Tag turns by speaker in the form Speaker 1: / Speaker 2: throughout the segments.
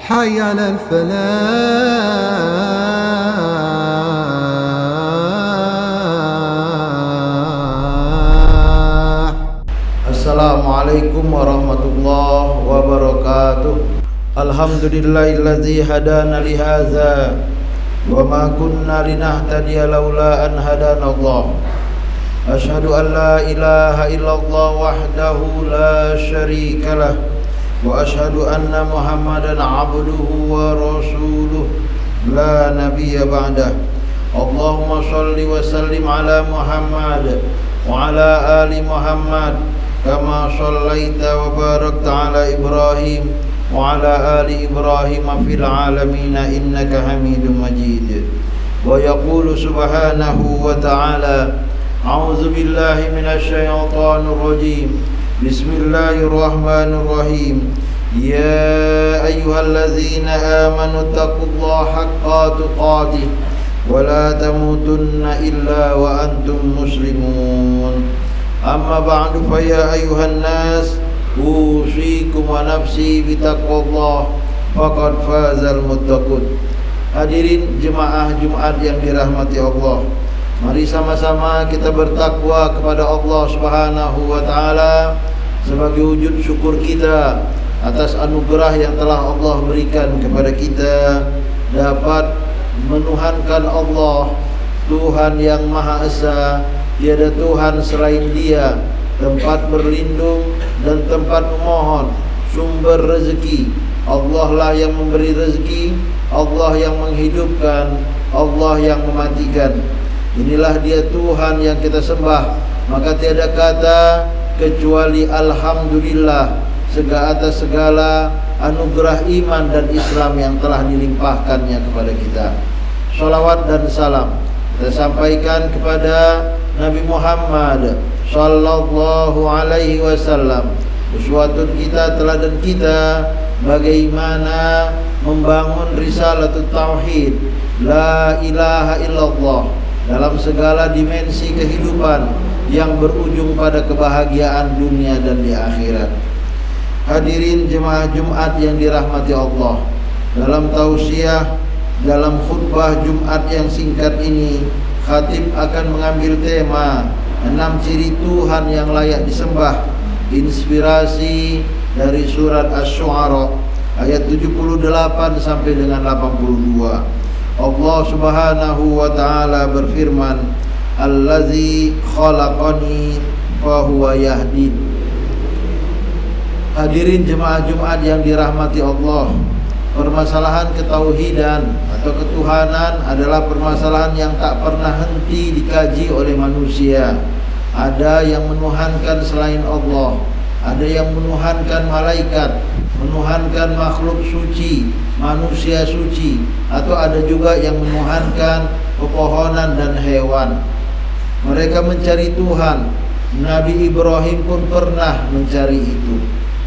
Speaker 1: حي على الفلاح.
Speaker 2: السلام عليكم ورحمة الله وبركاته. الحمد لله الذي هدانا لهذا وما كنا لنهتدي لولا أن هدانا الله. أشهد أن لا إله إلا الله وحده لا شريك له وأشهد أن محمدا عبده ورسوله لا نبي بعده. اللهم صل وسلم على محمد وعلى آل محمد كما صليت وباركت على إبراهيم وعلى آل إبراهيم في العالمين إنك حميد مجيد. ويقول سبحانه وتعالى: أعوذ بالله من الشيطان الرجيم. بسم الله الرحمن الرحيم. يا أيها الذين آمنوا اتقوا الله حق تقاته ولا تموتن إلا وأنتم مسلمون. أما بعد فيا أيها الناس أوصيكم ونفسي بتقوى الله فقد فاز المتقون. Hadirin jemaah Jumat yang dirahmati Allah, mari sama-sama kita bertakwa kepada Allah Subhanahu wa taala sebagai wujud syukur kita atas anugerah yang telah Allah berikan kepada kita dapat menuhankan Allah, Tuhan yang Maha Esa, tiada Tuhan selain Dia, tempat berlindung dan tempat memohon, sumber rezeki. Allah lah yang memberi rezeki, Allah yang menghidupkan, Allah yang mematikan. Inilah Dia Tuhan yang kita sembah, maka tiada kata kecuali alhamdulillah atas segala anugerah iman dan Islam yang telah dilimpahkannya kepada kita. Salawat dan salam kita sampaikan kepada Nabi Muhammad sallallahu alaihi wasallam, uswatun kita, teladan kita bagaimana membangun risalatut tauhid, la ilaha illallah, dalam segala dimensi kehidupan yang berujung pada kebahagiaan dunia dan di akhirat. Hadirin jemaah Jumat yang dirahmati Allah, dalam tausiah, dalam khutbah Jumat yang singkat ini, khatib akan mengambil tema 6 ciri Tuhan yang layak disembah, inspirasi dari surat Asy-Syu'ara ayat 78 sampai dengan 82. Allah Subhanahu wa taala berfirman, Allazi khalaqani fa huwa yahdin. Hadirin jemaah Jumat yang dirahmati Allah, permasalahan ketauhidan atau ketuhanan adalah permasalahan yang tak pernah henti dikaji oleh manusia. Ada yang menuhankan selain Allah, ada yang menuhankan malaikat, menuhankan makhluk suci, manusia suci, atau ada juga yang menuhankan pepohonan dan hewan. Mereka mencari Tuhan. Nabi Ibrahim pun pernah mencari itu,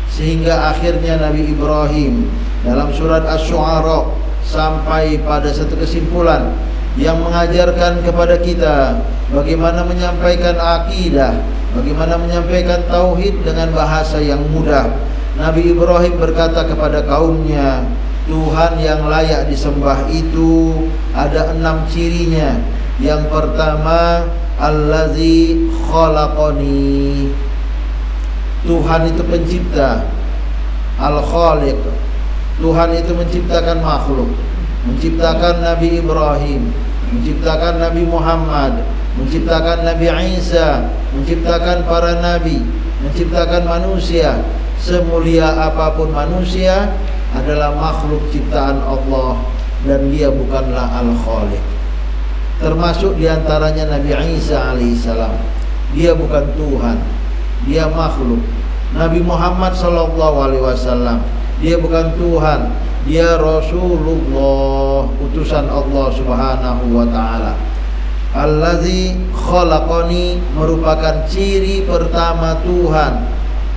Speaker 2: sehingga akhirnya Nabi Ibrahim dalam surat Asy-Syu'ara sampai pada satu kesimpulan yang mengajarkan kepada kita bagaimana menyampaikan akidah, bagaimana menyampaikan tauhid dengan bahasa yang mudah. Nabi Ibrahim berkata kepada kaumnya, Tuhan yang layak disembah itu ada 6 cirinya. Yang pertama, Allazi khalaqani. Tuhan itu pencipta, Al-Khaliq. Tuhan itu menciptakan makhluk, menciptakan Nabi Ibrahim, menciptakan Nabi Muhammad, menciptakan Nabi Isa, menciptakan para nabi, menciptakan manusia. Semulia apapun manusia adalah makhluk ciptaan Allah dan dia bukanlah Al-Khaliq. Termasuk diantaranya Nabi Isa alaihissalam. Dia bukan Tuhan, dia makhluk. Nabi Muhammad sallallahu alaihi wasallam, dia bukan Tuhan, dia Rasulullah, utusan Allah Subhanahu wa taala. Allazi khalaqani merupakan ciri pertama Tuhan.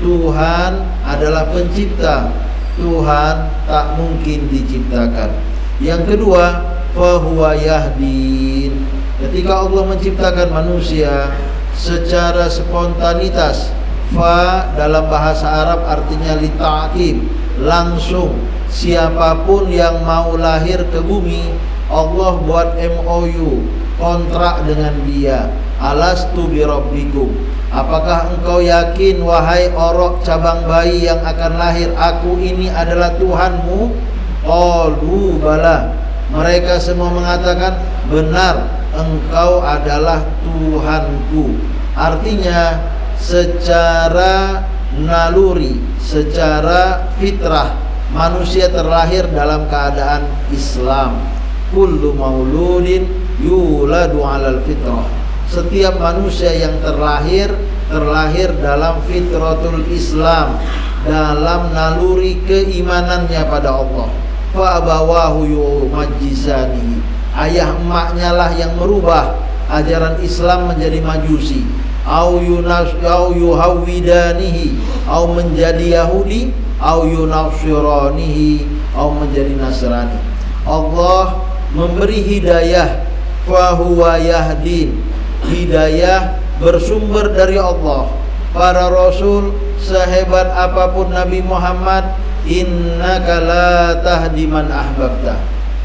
Speaker 2: Tuhan adalah pencipta. Tuhan tak mungkin diciptakan. Yang kedua, fahuwa yahdin. Ketika Allah menciptakan manusia secara spontanitas, fa dalam bahasa Arab artinya li ta'qib, langsung siapapun yang mau lahir ke bumi, Allah buat MOU, kontrak dengan dia. Alastu birabbikum, apakah engkau yakin wahai orok cabang bayi yang akan lahir, aku ini adalah Tuhanmu? Qalu bala, mereka semua mengatakan benar, engkau adalah Tuhanku. Artinya secara naluri, secara fitrah, manusia terlahir dalam keadaan Islam. Kullu mauludin yuladu 'alal fitrah. Setiap manusia yang terlahir dalam fitratul Islam, dalam naluri keimanannya pada Allah. Fa abawahu yumajjisani, ayah emaknya lah yang merubah ajaran Islam menjadi Majusi, au yuhawidanihi, au menjadi Yahudi, au yunasiranihi, au menjadi Nasrani. Allah memberi hidayah, fahuwa yahdin, hidayah bersumber dari Allah. Para rasul sehebat apapun Nabi Muhammad, innaka la tahdi man ahbabta,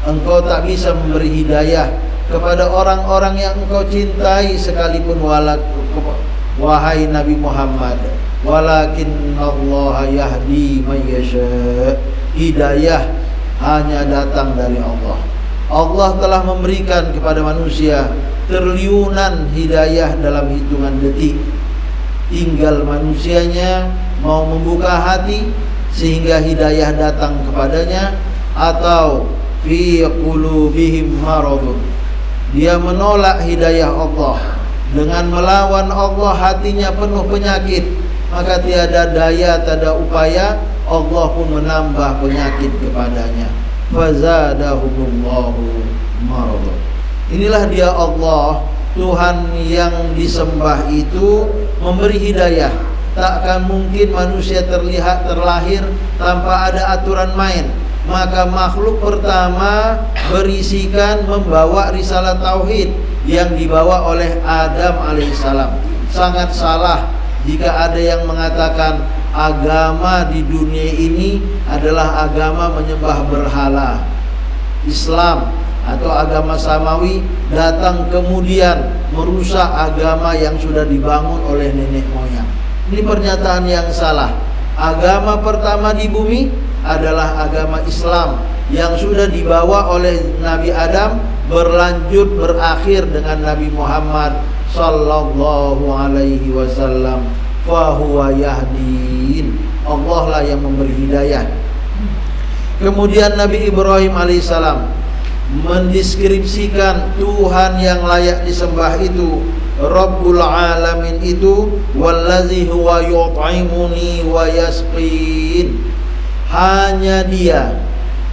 Speaker 2: engkau tak bisa memberi hidayah kepada orang-orang yang engkau cintai sekalipun, wahai Nabi Muhammad. Walakinnallaha yahdi man yasha, hidayah hanya datang dari Allah. Allah telah memberikan kepada manusia triliunan hidayah dalam hitungan detik. Tinggal manusianya mau membuka hati sehingga hidayah datang kepadanya, atau fi qulubihim maradun, dia menolak hidayah Allah. Dengan melawan Allah hatinya penuh penyakit, maka tiada daya, tiada upaya, Allah pun menambah penyakit kepadanya. Fazadahumullahu maradun. Inilah dia Allah, Tuhan yang disembah itu memberi hidayah. Takkan mungkin manusia terlahir tanpa ada aturan main. Maka makhluk pertama berisikan membawa risalah tauhid yang dibawa oleh Adam alaihissalam. Sangat salah jika ada yang mengatakan agama di dunia ini adalah agama menyembah berhala. Islam atau agama samawi datang kemudian merusak agama yang sudah dibangun oleh nenek moyang. Ini pernyataan yang salah. Agama pertama di bumi adalah agama Islam yang sudah dibawa oleh Nabi Adam, berlanjut berakhir dengan Nabi Muhammad sallallahu alaihi wasallam. Fahuwa yahdin, Allah lah yang memberi hidayah. Kemudian Nabi Ibrahim alaihissalam mendeskripsikan Tuhan yang layak disembah itu, Rabbul Alamin itu, wallazi huwa yut'imuni wa yasqin. Hanya dia,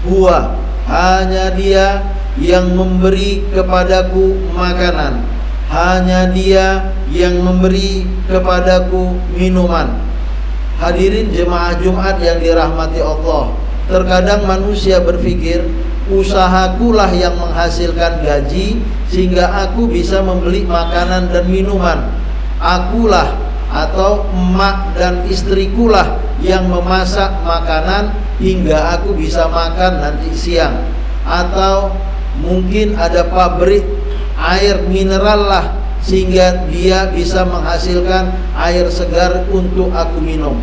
Speaker 2: huwa, hanya dia yang memberi kepadaku makanan, hanya dia yang memberi kepadaku minuman. Hadirin jemaah Jumat yang dirahmati Allah, terkadang manusia berpikir usahakulah yang menghasilkan gaji sehingga aku bisa membeli makanan dan minuman. Akulah atau emak dan istrikulah yang memasak makanan hingga aku bisa makan nanti siang. Atau mungkin ada pabrik air mineral lah sehingga dia bisa menghasilkan air segar untuk aku minum.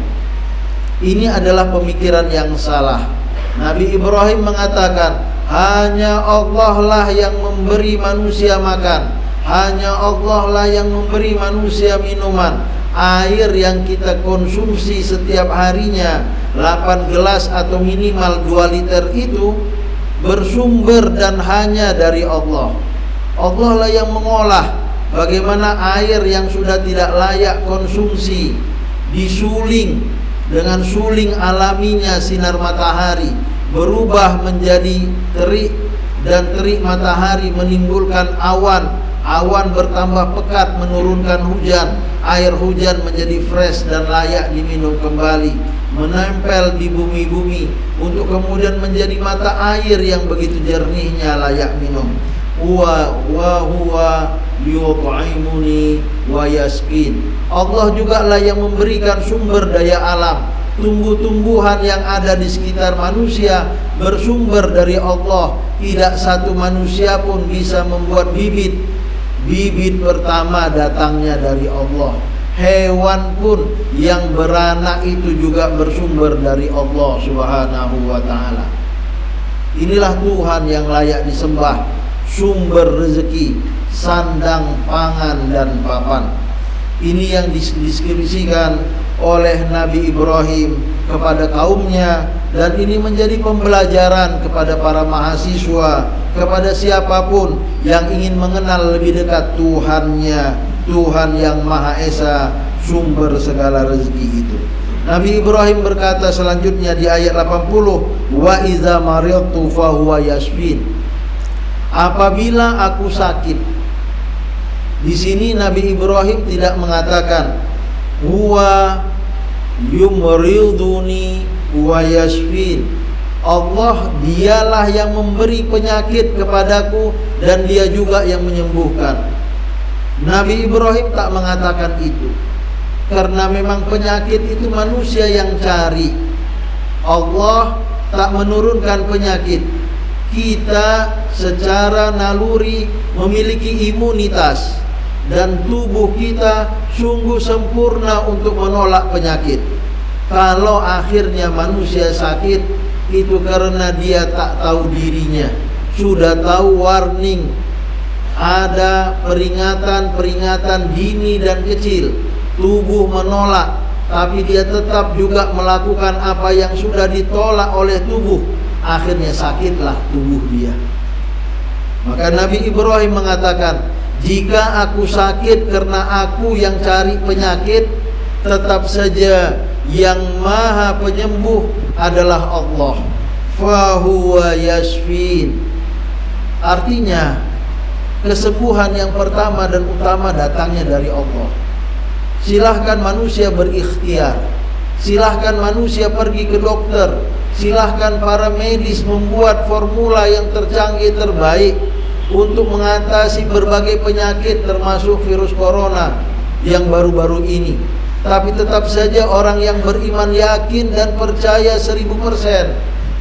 Speaker 2: Ini adalah pemikiran yang salah. Nabi Ibrahim mengatakan, hanya Allah lah yang memberi manusia makan, hanya Allah lah yang memberi manusia minuman. Air yang kita konsumsi setiap harinya 8 gelas atau minimal 2 liter itu bersumber dan hanya dari Allah. Allah lah yang mengolah. Bagaimana air yang sudah tidak layak konsumsi disuling dengan suling alaminya sinar matahari, berubah menjadi terik, dan terik matahari menimbulkan awan, awan bertambah pekat menurunkan hujan, air hujan menjadi fresh dan layak diminum kembali, menempel di bumi-bumi untuk kemudian menjadi mata air yang begitu jernihnya layak minum. Wa huwa yut'imuni wa yasqin. Allah juga lah yang memberikan sumber daya alam. tumbuh-tumbuhan yang ada di sekitar manusia bersumber dari Allah. Tidak satu manusia pun bisa membuat bibit. Bibit pertama datangnya dari Allah. Hewan pun yang beranak itu juga bersumber dari Allah Subhanahu wa ta'ala. Inilah Tuhan yang layak disembah, sumber rezeki, sandang pangan dan papan. Ini yang dideskripsikan oleh Nabi Ibrahim kepada kaumnya, dan ini menjadi pembelajaran kepada para mahasiswa, kepada siapapun yang ingin mengenal lebih dekat Tuhannya, Tuhan yang Maha Esa, sumber segala rezeki itu. Nabi Ibrahim berkata selanjutnya di ayat 80, wa iza maridtu fahuwa yashfin. Apabila aku sakit. Di sini Nabi Ibrahim tidak mengatakan huwa yumriduni wa yashfin. Allah dialah yang memberi penyakit kepadaku dan dia juga yang menyembuhkan. Nabi Ibrahim tak mengatakan itu, karena memang penyakit itu manusia yang cari. Allah tak menurunkan penyakit. Kita secara naluri memiliki imunitas, dan tubuh kita sungguh sempurna untuk menolak penyakit. Kalau akhirnya manusia sakit, itu karena dia tak tahu dirinya. Sudah tahu warning, ada peringatan-peringatan dini dan kecil. Tubuh menolak, tapi dia tetap juga melakukan apa yang sudah ditolak oleh tubuh. Akhirnya sakitlah tubuh dia. Maka Nabi Ibrahim mengatakan, jika aku sakit karena aku yang cari penyakit, tetap saja yang Maha Penyembuh adalah Allah. Fahuwa yashfin. Artinya kesembuhan yang pertama dan utama datangnya dari Allah. Silahkan manusia berikhtiar, silahkan manusia pergi ke dokter, silahkan para medis membuat formula yang tercanggih terbaik untuk mengatasi berbagai penyakit termasuk virus corona yang baru-baru ini. Tapi tetap saja orang yang beriman yakin dan percaya 1000%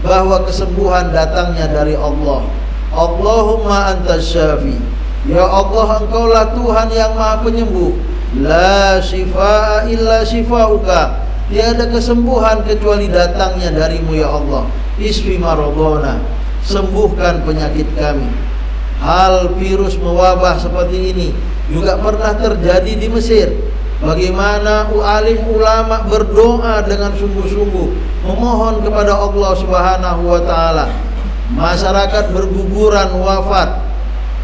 Speaker 2: bahwa kesembuhan datangnya dari Allah. Allahumma antas syafi. Ya Allah, Engkaulah Tuhan yang Maha Penyembuh. La shifaa illa shifauka. Tiada kesembuhan kecuali datangnya darimu ya Allah. Isfi maradona. Sembuhkan penyakit kami. Hal virus mewabah seperti ini juga pernah terjadi di Mesir. Bagaimana alim ulama berdoa dengan sungguh-sungguh, memohon kepada Allah Subhanahu wa ta'ala. Masyarakat berguguran wafat.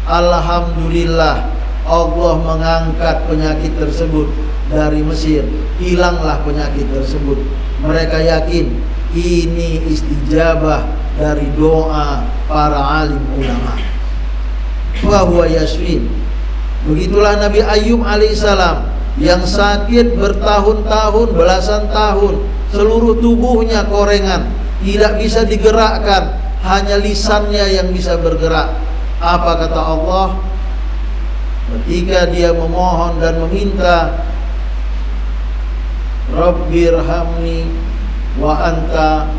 Speaker 2: Alhamdulillah, Allah mengangkat penyakit tersebut dari Mesir. Hilanglah penyakit tersebut. Mereka yakin ini istijabah dari doa para alim ulama. Wa huwa yashfin. Begitulah Nabi Ayyub alaihissalam yang sakit bertahun-tahun, belasan tahun, seluruh tubuhnya korengan, tidak bisa digerakkan, hanya lisannya yang bisa bergerak. Apa kata Allah ketika dia memohon dan meminta, Rabbirhamni wa anta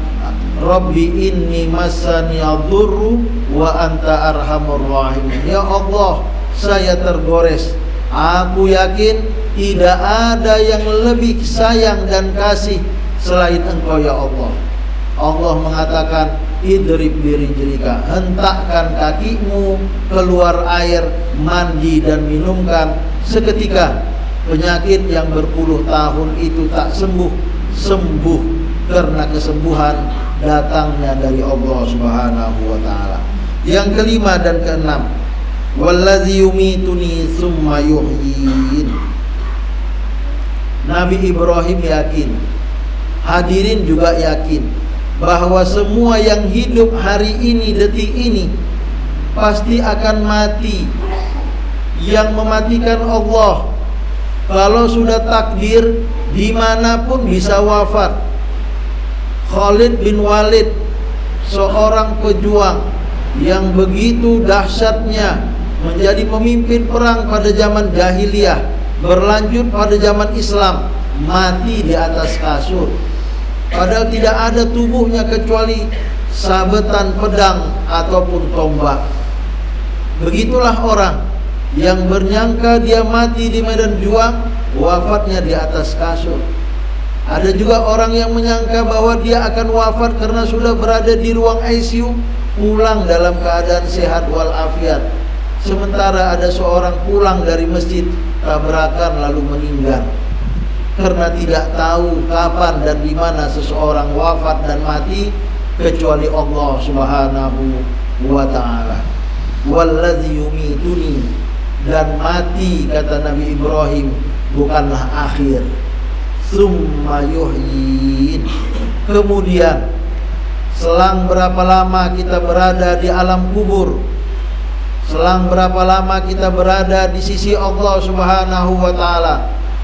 Speaker 2: Rabbi inni massani ad-durru wa anta arhamur rahimin. Ya Allah, saya tergores. Aku yakin tidak ada yang lebih sayang dan kasih selain Engkau ya Allah. Allah mengatakan, idrib birijlika, hentakkan kakimu keluar air, mandi dan minumkan. Seketika penyakit yang berpuluh tahun itu tak sembuh karena kesembuhan datangnya dari Allah Subhanahu wa ta'ala. Yang kelima dan keenam, wallazi yumituni tsumma yuhyin. Nabi Ibrahim yakin, hadirin juga yakin, bahwa semua yang hidup hari ini, detik ini, pasti akan mati. Yang mematikan Allah. Kalau sudah takdir, dimanapun bisa wafat. Khalid bin Walid, seorang pejuang yang begitu dahsyatnya, menjadi pemimpin perang pada zaman jahiliyah, berlanjut pada zaman Islam, mati di atas kasur. padahal tidak ada tubuhnya kecuali sabetan pedang ataupun tombak. Begitulah orang yang bernyangka dia mati di medan juang, wafatnya di atas kasur. Ada juga orang yang menyangka bahwa dia akan wafat karena sudah berada di ruang ICU, pulang dalam keadaan sehat walafiat. Sementara ada seorang pulang dari masjid, tabrakan lalu meninggal. Karena tidak tahu kapan dan di mana seseorang wafat dan mati kecuali Allah Subhanahu wa taala. Wallazi yumituni, dan mati kata Nabi Ibrahim bukanlah akhir. Summa yuhyin, kemudian selang berapa lama kita berada di alam kubur, selang berapa lama kita berada di sisi Allah Subhanahu wa taala,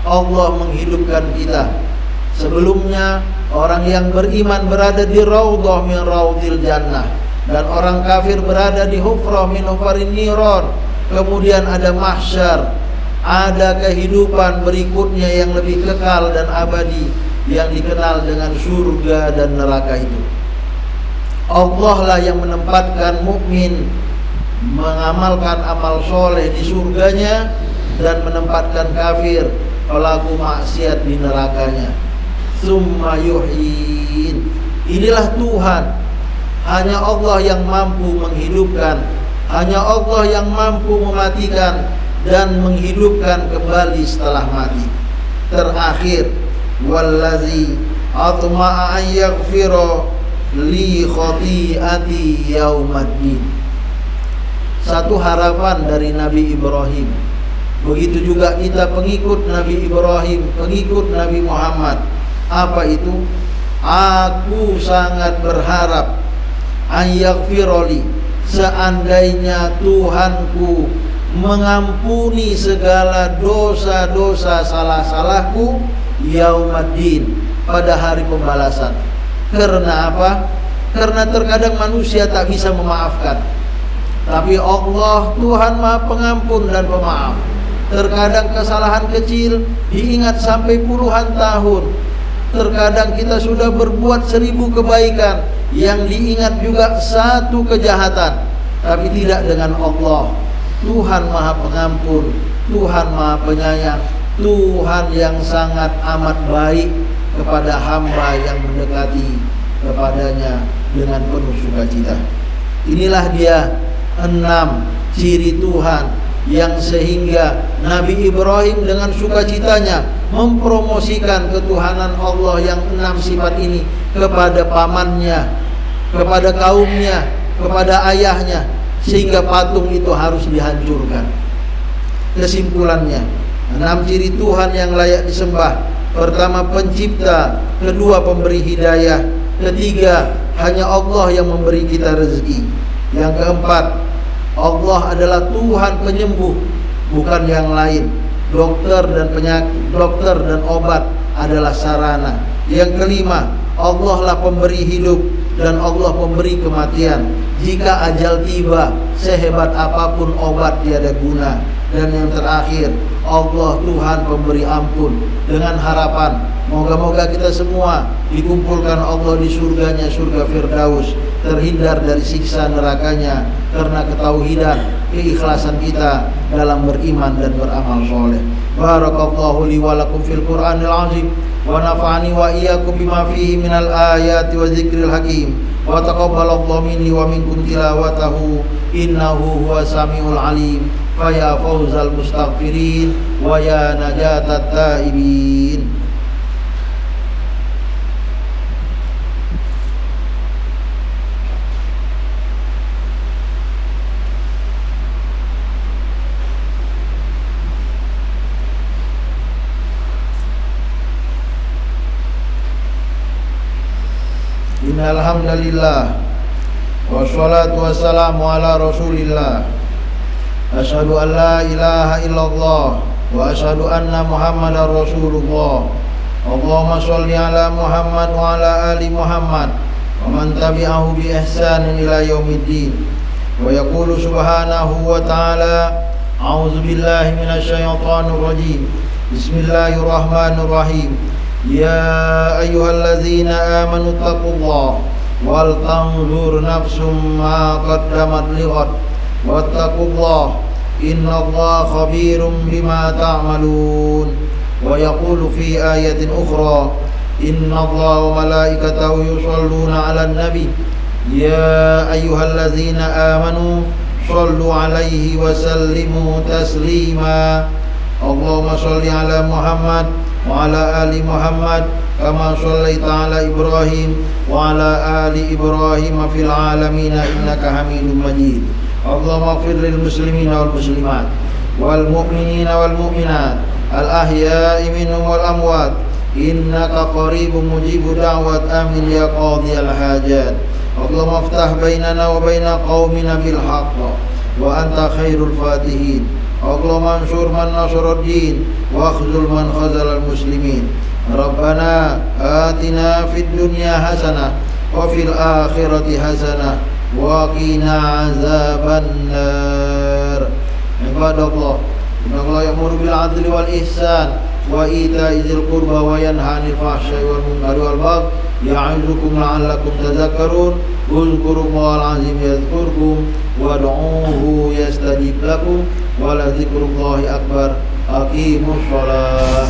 Speaker 2: Allah menghidupkan kita. Sebelumnya orang yang beriman berada di raudhah min raudhil jannah, dan orang kafir berada di hufrah min hufarin niran. Kemudian ada mahsyar, ada kehidupan berikutnya yang lebih kekal dan abadi yang dikenal dengan surga dan neraka itu. Allah lah yang menempatkan mukmin mengamalkan amal soleh di surganya dan menempatkan kafir pelaku maksiat di nerakanya. Summa yuhyin, inilah Tuhan. Hanya Allah yang mampu menghidupkan, hanya Allah yang mampu mematikan dan menghidupkan kembali setelah mati. Terakhir, wallazi atma'a an yaghfira li khati'ati yaumaddin. Satu harapan dari Nabi Ibrahim. Begitu juga kita pengikut Nabi Ibrahim, pengikut Nabi Muhammad. Apa itu? Aku sangat berharap an yaghfirali, seandainya Tuhanku mengampuni segala dosa-dosa salah-salahku yaumaddin, pada hari pembalasan. Karena apa? Karena terkadang manusia tak bisa memaafkan, tapi Allah Tuhan Maha Pengampun dan Pemaaf. Terkadang kesalahan kecil diingat sampai puluhan tahun. Terkadang kita sudah berbuat 1000 kebaikan yang diingat juga 1 kejahatan, tapi tidak dengan Allah. Tuhan Maha Pengampun, Tuhan Maha Penyayang, Tuhan yang sangat amat baik kepada hamba yang mendekati kepadanya dengan penuh sukacita. Inilah dia 6 ciri Tuhan yang sehingga Nabi Ibrahim dengan sukacitanya mempromosikan ketuhanan Allah yang 6 sifat ini kepada pamannya, kepada kaumnya, kepada ayahnya, sehingga patung itu harus dihancurkan. Kesimpulannya, 6 ciri Tuhan yang layak disembah. Pertama, pencipta. Kedua, pemberi hidayah. Ketiga, hanya Allah yang memberi kita rezeki. Yang keempat, Allah adalah Tuhan penyembuh, bukan yang lain. Dokter dan obat adalah sarana. Yang kelima, Allah lah pemberi hidup dan Allah pemberi kematian. Jika ajal tiba, sehebat apapun obat tiada guna. Dan yang terakhir, Allah Tuhan pemberi ampun. Dengan harapan moga-moga kita semua dikumpulkan Allah di surganya, surga Firdaus, terhindar dari siksa nerakanya karena ketauhidan, keikhlasan kita dalam beriman dan beramal soleh. Barakallahu li wa lakum fil Qur'anil azim, wa nafa'ani wa iyyakum bima fihi minal ayati wa dzikril hakim, wa taqabbalallahu minni wa minkum tilawatahu innahu huwas samiul alim. Fa ya fawzal mustaghfirin wa ya najatat taibin. Innal hamdalillah wassalatu wassalamu ala Rasulillah. Asyhadu an la ilaha illallah wa asyhadu anna Muhammadar Rasulullah. Allahumma shalli ala Muhammad wa ala ali Muhammad wa man tabi'ahu bi ihsanin ila yaumiddin. Wa yaqulu subhanahu wa ta'ala, a'udzu billahi minasy syaithanir rajim. Bismillahirrahmanirrahim. يا أيها الذين آمنوا اتقوا الله ولتنظر نفس ما قدمت لغد واتقوا الله إن الله خبير بما تعملون. ويقول في آية أخرى إن الله وملائكته يصلون على النبي يا أيها الذين آمنوا صلوا عليه وسلموا تسليما. اللهم صل على محمد وعلى آل محمد كما صليت على إبراهيم وعلى آل إبراهيم في العالمين إنك حميد مجيد. اللهم اغفر للمسلمين والمسلمات والمؤمنين والمؤمنات الأحياء منهم والأموات إنك قريب مجيب دعوة آمين يا قاضي الحاجات. اللهم افتح بيننا وبين قومنا بالحق وأنت خير الفاتحين. اللهم انصر من نصر الدين واخذل من خذل المسلمين. ربنا آتنا في الدنيا حسنة وفي الآخرة حسنة وقنا عذاب النار. عباد الله إن الله يأمر بالعدل والإحسان وإيتاء ذي القربى وينهى عن الفحشاء والمنكر والبغي يعظكم لعلكم تذكرون. اذكروا الله العظيم يذكركم وادعوه يستجيب لكم ولذكر الله أكبر. أقيموا الصلاة.